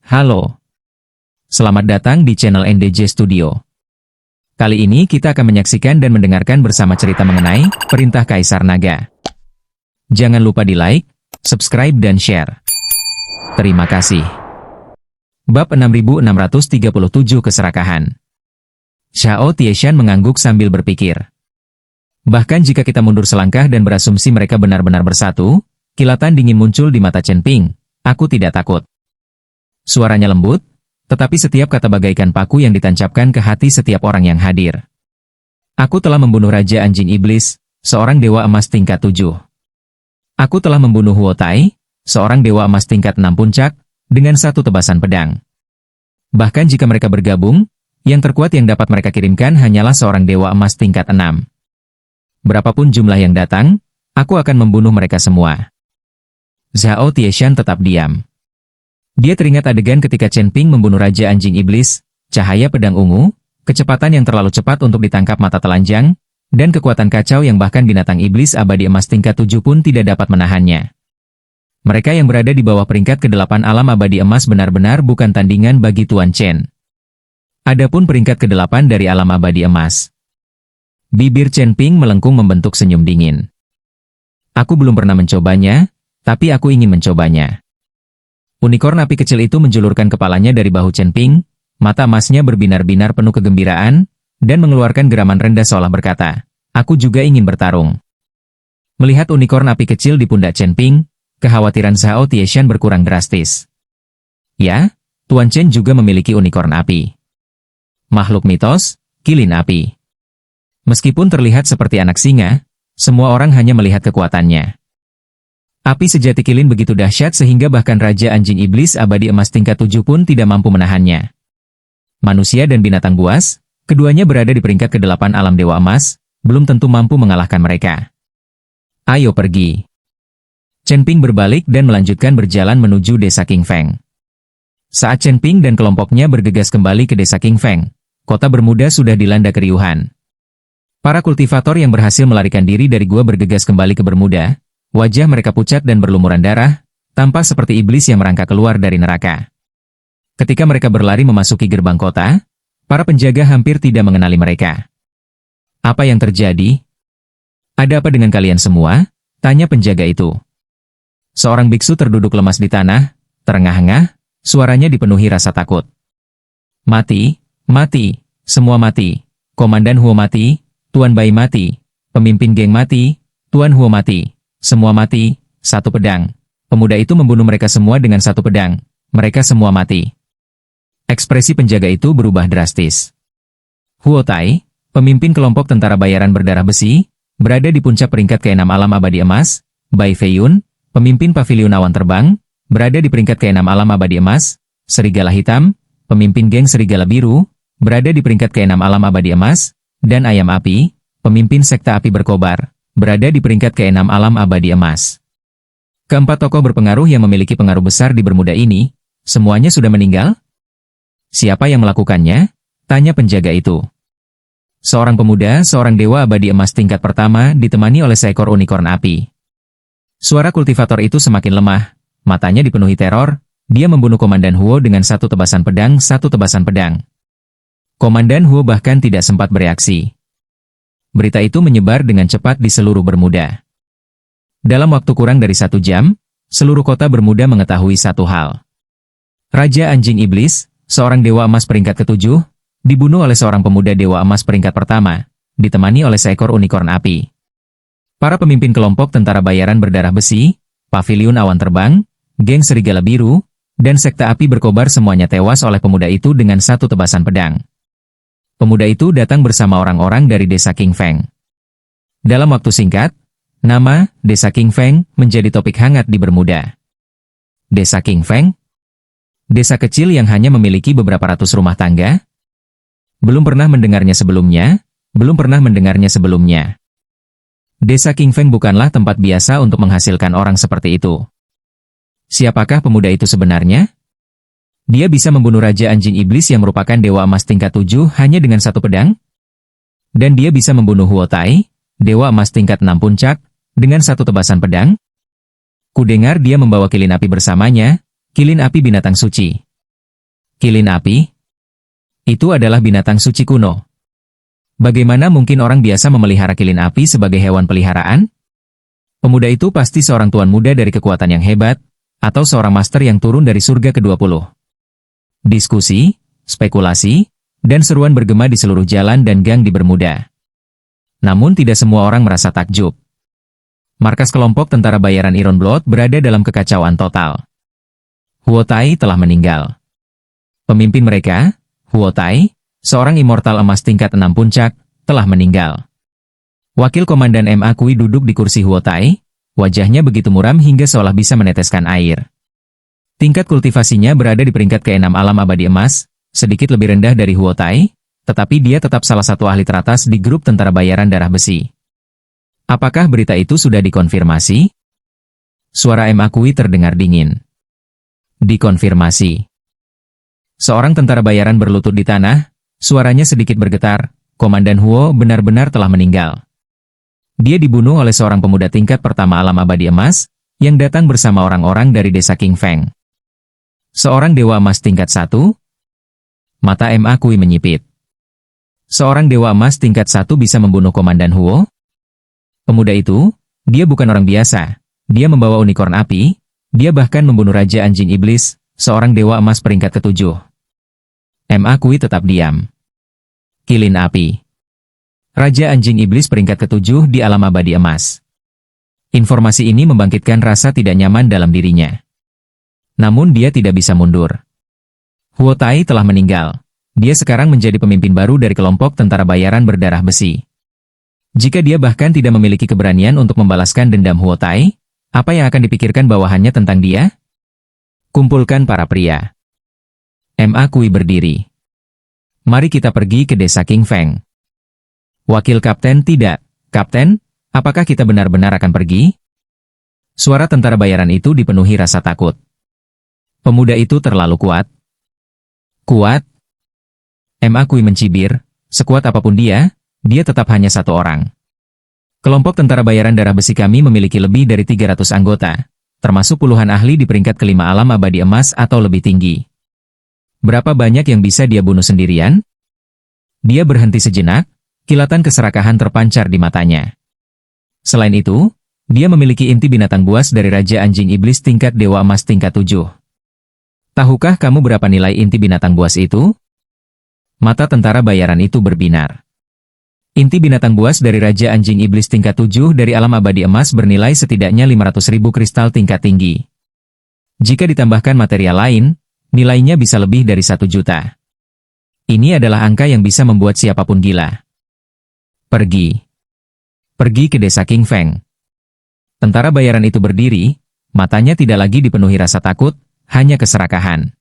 Halo, selamat datang di channel NDJ Studio. Kali ini kita akan menyaksikan dan mendengarkan bersama cerita mengenai Perintah Kaisar Naga. Jangan lupa di like, subscribe dan share. Terima kasih. Bab 6637 Keserakahan. Xiao Tieshan mengangguk sambil berpikir. Bahkan jika kita mundur selangkah dan berasumsi mereka benar-benar bersatu, kilatan dingin muncul di mata Chen Ping. Aku tidak takut. Suaranya lembut, tetapi setiap kata bagaikan paku yang ditancapkan ke hati setiap orang yang hadir. Aku telah membunuh Raja Anjing Iblis, seorang dewa emas tingkat 7. Aku telah membunuh Huo Tai, seorang dewa emas tingkat 6 puncak, dengan satu tebasan pedang. Bahkan jika mereka bergabung, yang terkuat yang dapat mereka kirimkan hanyalah seorang dewa emas tingkat 6. Berapapun jumlah yang datang, aku akan membunuh mereka semua. Xiao Tieshan tetap diam. Dia teringat adegan ketika Chen Ping membunuh Raja Anjing Iblis, cahaya pedang ungu, kecepatan yang terlalu cepat untuk ditangkap mata telanjang, dan kekuatan kacau yang bahkan binatang iblis abadi emas tingkat 7 pun tidak dapat menahannya. Mereka yang berada di bawah peringkat ke-8 alam abadi emas benar-benar bukan tandingan bagi Tuan Chen. Adapun peringkat ke-8 dari alam abadi emas. Bibir Chen Ping melengkung membentuk senyum dingin. Aku belum pernah mencobanya, tapi aku ingin mencobanya. Unicorn api kecil itu menjulurkan kepalanya dari bahu Chen Ping, mata emasnya berbinar-binar penuh kegembiraan, dan mengeluarkan geraman rendah seolah berkata, aku juga ingin bertarung. Melihat unicorn api kecil di pundak Chen Ping, kekhawatiran Xiao Tieshan berkurang drastis. Ya, Tuan Chen juga memiliki unicorn api. Makhluk mitos, kilin api. Meskipun terlihat seperti anak singa, semua orang hanya melihat kekuatannya. Api sejati kilin begitu dahsyat sehingga bahkan Raja Anjing Iblis abadi emas tingkat 7 pun tidak mampu menahannya. Manusia dan binatang buas, keduanya berada di peringkat ke-8 alam dewa emas, belum tentu mampu mengalahkan mereka. Ayo pergi. Chen Ping berbalik dan melanjutkan berjalan menuju desa King Feng. Saat Chen Ping dan kelompoknya bergegas kembali ke desa King Feng, kota Bermuda sudah dilanda keriuhan. Para kultivator yang berhasil melarikan diri dari gua bergegas kembali ke Bermuda. Wajah mereka pucat dan berlumuran darah, tampak seperti iblis yang merangkak keluar dari neraka. Ketika mereka berlari memasuki gerbang kota, para penjaga hampir tidak mengenali mereka. Apa yang terjadi? Ada apa dengan kalian semua? Tanya penjaga itu. Seorang biksu terduduk lemas di tanah, terengah-engah, suaranya dipenuhi rasa takut. Mati, mati, semua mati. Komandan Huo mati, Tuan Bai mati, pemimpin geng mati, Tuan Huo mati. Semua mati, satu pedang. Pemuda itu membunuh mereka semua dengan satu pedang. Mereka semua mati. Ekspresi penjaga itu berubah drastis. Huo Tai, pemimpin kelompok tentara bayaran berdarah besi, berada di puncak peringkat ke-6 alam abadi emas. Bai Feiyun, pemimpin pavilion awan terbang, berada di peringkat ke-6 alam abadi emas. Serigala Hitam, pemimpin geng Serigala Biru, berada di peringkat ke-6 alam abadi emas. Dan Ayam Api, pemimpin sekta api berkobar, berada di peringkat ke-6 alam abadi emas. Keempat tokoh berpengaruh yang memiliki pengaruh besar di Bermuda ini, semuanya sudah meninggal? Siapa yang melakukannya? Tanya penjaga itu. Seorang pemuda, seorang dewa abadi emas tingkat pertama, ditemani oleh seekor unicorn api. Suara kultivator itu semakin lemah, matanya dipenuhi teror, dia membunuh Komandan Huo dengan satu tebasan pedang. Komandan Huo bahkan tidak sempat bereaksi. Berita itu menyebar dengan cepat di seluruh Bermuda. Dalam waktu kurang dari 1 jam, seluruh kota Bermuda mengetahui satu hal. Raja Anjing Iblis, seorang dewa emas peringkat ke-7, dibunuh oleh seorang pemuda dewa emas peringkat pertama, ditemani oleh seekor unicorn api. Para pemimpin kelompok tentara bayaran berdarah besi, pavilion awan terbang, geng Serigala Biru, dan sekta api berkobar semuanya tewas oleh pemuda itu dengan satu tebasan pedang. Pemuda itu datang bersama orang-orang dari desa King Feng. Dalam waktu singkat, nama desa King Feng menjadi topik hangat di Bermuda. Desa King Feng? Desa kecil yang hanya memiliki beberapa ratus rumah tangga? Belum pernah mendengarnya sebelumnya. Desa King Feng bukanlah tempat biasa untuk menghasilkan orang seperti itu. Siapakah pemuda itu sebenarnya? Dia bisa membunuh Raja Anjing Iblis yang merupakan dewa emas tingkat 7 hanya dengan satu pedang? Dan dia bisa membunuh Huo Tai, dewa emas tingkat 6 puncak, dengan satu tebasan pedang? Kudengar dia membawa kilin api bersamanya, kilin api binatang suci. Kilin api? Itu adalah binatang suci kuno. Bagaimana mungkin orang biasa memelihara kilin api sebagai hewan peliharaan? Pemuda itu pasti seorang tuan muda dari kekuatan yang hebat, atau seorang master yang turun dari surga ke-20. Diskusi, spekulasi, dan seruan bergema di seluruh jalan dan gang di Bermuda. Namun tidak semua orang merasa takjub. Markas kelompok tentara bayaran Iron Blood berada dalam kekacauan total. Huo Tai telah meninggal. Pemimpin mereka, Huo Tai, seorang immortal emas tingkat 6 puncak, telah meninggal. Wakil Komandan MA Kui duduk di kursi Huo Tai, wajahnya begitu muram hingga seolah bisa meneteskan air. Tingkat kultivasinya berada di peringkat ke-6 alam abadi emas, sedikit lebih rendah dari Huo Tai, tetapi dia tetap salah satu ahli teratas di grup tentara bayaran darah besi. Apakah berita itu sudah dikonfirmasi? Suara MA Kui terdengar dingin. Dikonfirmasi. Seorang tentara bayaran berlutut di tanah, suaranya sedikit bergetar, Komandan Huo benar-benar telah meninggal. Dia dibunuh oleh seorang pemuda tingkat pertama alam abadi emas, yang datang bersama orang-orang dari desa King Feng. Seorang dewa emas tingkat 1? Mata MA Kui menyipit. Seorang dewa emas tingkat 1 bisa membunuh Komandan Huo? Pemuda itu, dia bukan orang biasa. Dia membawa unicorn api, dia bahkan membunuh Raja Anjing Iblis, seorang dewa emas peringkat ke-7. MA Kui tetap diam. Kilin api. Raja Anjing Iblis peringkat ke-7 di alam abadi emas. Informasi ini membangkitkan rasa tidak nyaman dalam dirinya. Namun dia tidak bisa mundur. Huo Tai telah meninggal. Dia sekarang menjadi pemimpin baru dari kelompok tentara bayaran berdarah besi. Jika dia bahkan tidak memiliki keberanian untuk membalaskan dendam Huo Tai, apa yang akan dipikirkan bawahannya tentang dia? Kumpulkan para pria. MA Kui berdiri. Mari kita pergi ke desa King Feng. Wakil Kapten tidak. Kapten, apakah kita benar-benar akan pergi? Suara tentara bayaran itu dipenuhi rasa takut. Pemuda itu terlalu kuat. Kuat? MA Kui mencibir, sekuat apapun dia tetap hanya satu orang. Kelompok tentara bayaran darah besi kami memiliki lebih dari 300 anggota, termasuk puluhan ahli di peringkat ke-5 alam abadi emas atau lebih tinggi. Berapa banyak yang bisa dia bunuh sendirian? Dia berhenti sejenak, kilatan keserakahan terpancar di matanya. Selain itu, dia memiliki inti binatang buas dari Raja Anjing Iblis tingkat Dewa Emas tingkat 7. Tahukah kamu berapa nilai inti binatang buas itu? Mata tentara bayaran itu berbinar. Inti binatang buas dari Raja Anjing Iblis tingkat 7 dari alam abadi emas bernilai setidaknya 500.000 kristal tingkat tinggi. Jika ditambahkan material lain, nilainya bisa lebih dari 1 juta. Ini adalah angka yang bisa membuat siapapun gila. Pergi. Pergi ke desa King Feng. Tentara bayaran itu berdiri, matanya tidak lagi dipenuhi rasa takut, hanya keserakahan.